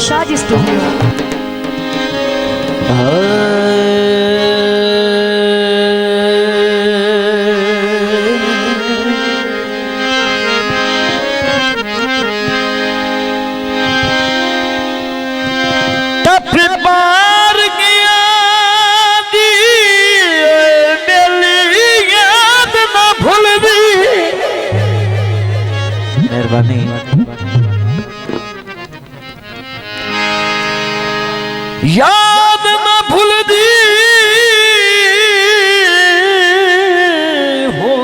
Shaji studio. याद न भूल दी हो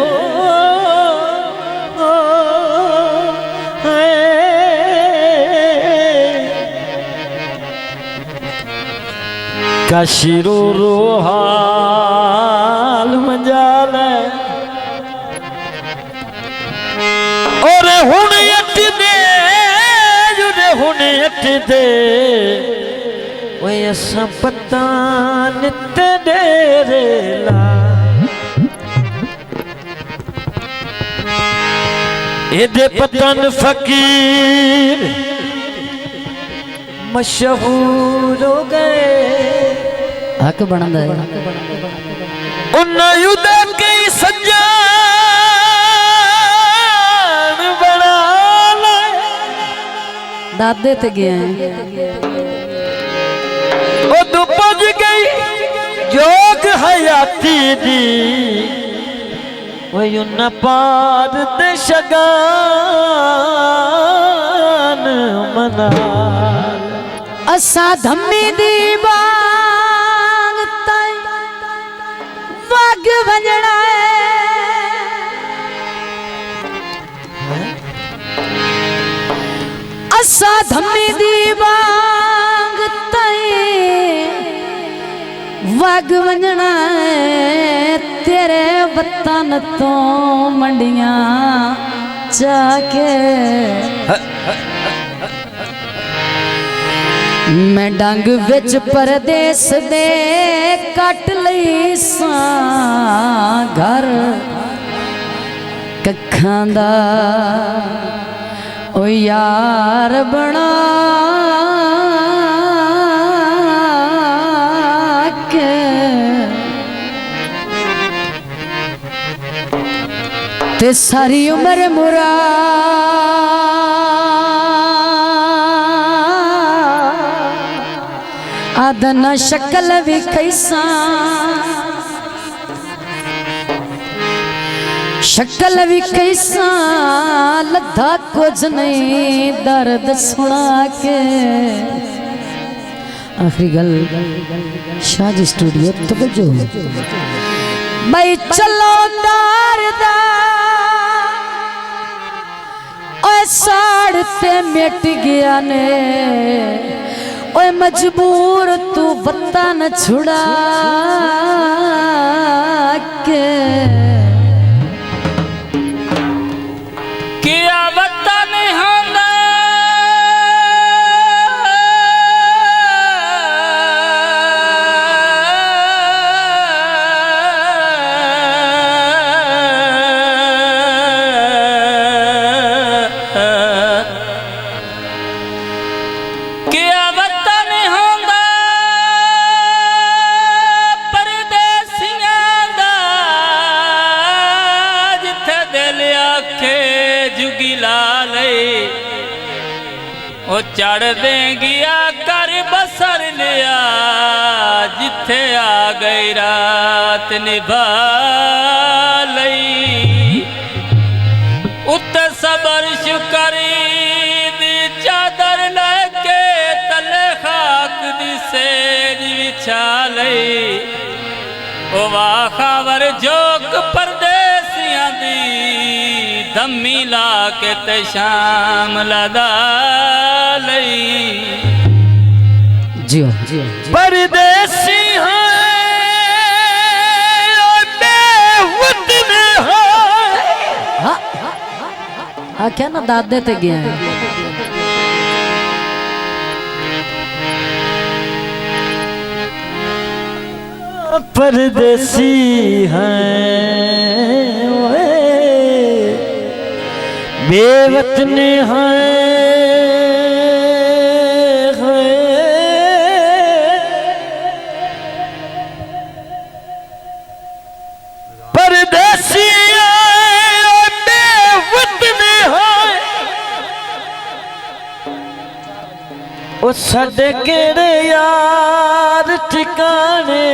कशिरो रोहाल मजाल और हुण अट दे जुड़े हुण अट दे पता नित डेरेला एदे पतन फकीर मशहूर हो गए हक बनदा है उन्ना युदा कई सज्जान बना ले दादे ते गया पज गई जोग हयाती दी वो न पार दे शगान मना असा धम्मी दी बांग ताई वग वंजणा असा धम्मी दी बांग ताई वग वंजना तेरे वतन तो मंडियां जाके मैं डंग विच परदेस दे कट लई सा घर कखां दा ओ यार बना ते सारी उम्र मुरा आदन शक्ल भी कैसा शक्ल भी कैसा लद्दा कुछ नहीं दर्द सुना के आखिरी गल शाजी स्टूडियो तवज्जो भाई चलो दारदा साड़ ते मिट गया ने ओए मजबूर तू वतन छुड़ा के क्या वतन होना चढ़ देंगिया कर बसर लिया जिथे आ गई रात निभा लई उत्ते सबर शुकरी दी चादर लेके तले खाक दी सेज बिछा लई ओ वाह खावर जोक परदेसियां दी धम्मी ला के ते शाम लदा जियो जियो परदेसी हाँ क्या ना दादे ते गया है परदेसी हैं बेवतन हैं ओ साडे केड़े यार ठिकाने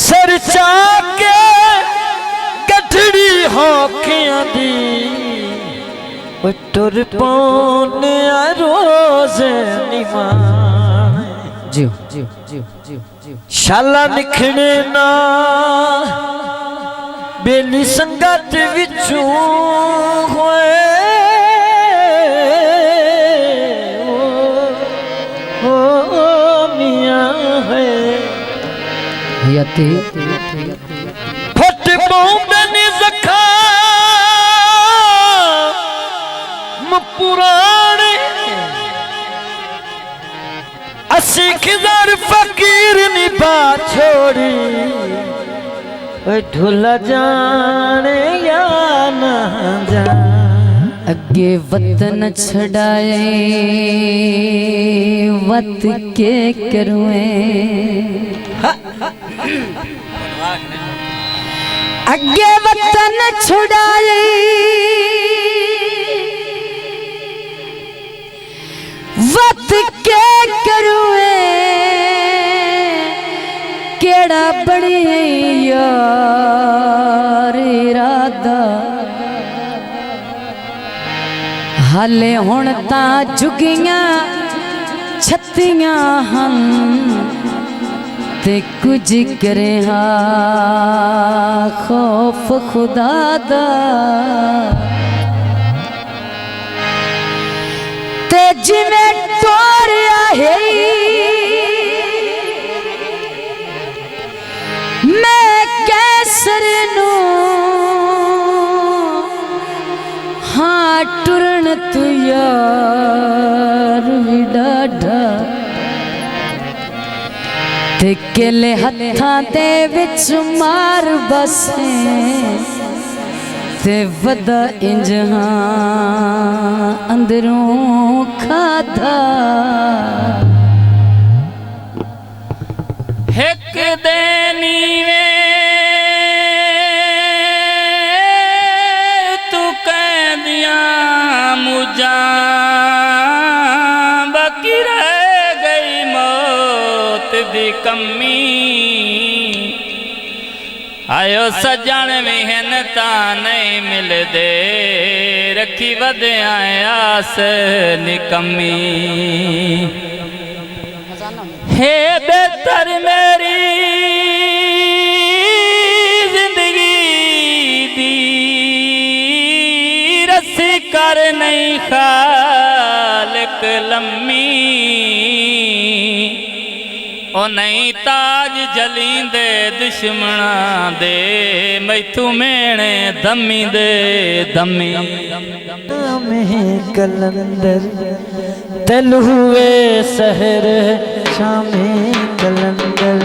सर चाके गठड़ी होखियां दी ओ टुर पौने रोज निमान जियो जियो जियो जियो जियो शाला निखने ना बेली संगत विचों होए ओ मियां है यते फट पौंदन ज़ख़ाम पुराने असी खिज़र फकीर निभा छोड़ी ढोला जाने या ना जाने अगे वतन छड़ाए वत के करुए अगे वतन छुड़ाए वत के करुए केड़ा बड़ी यार इरादा हाले हुण ता जुगियां छत्तियां हम ते कुछ करे हा खौफ खुदा दा ते जिवें तोरिया है मैं कैसर नू हाँ टुरन तू यार भी डाढ़ा ते केले हत्थां दे विच मार बसे ते वदा इंज हाँ अंदरों खाधा एक देनीवे तू कह दिया मुझा बाकी रह गई मौत दी कमी आयो सजन मिहनता नहीं मिलदे रखी वधिया आस निकम्मी हे बेहतर मेरी जिंदगी दी रस्सी कर नहीं खालिक लम्मी ओ नहीं ताज जलींदे दुश्मना दे मैथू मेणे दमी दे दमी में कलंदर तल हुए सहर शामे कलंदर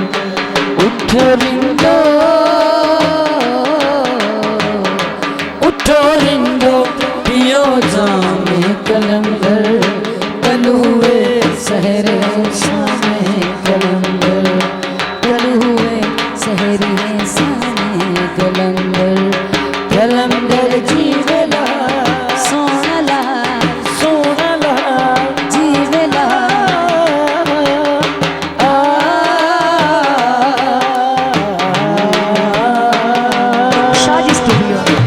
उठ रिंदो उठो रिंदो पियो जामे कलंदर तल हुए सहर शामे कलंदर तल हुए शहर है सामे कलंदर कलंदर जी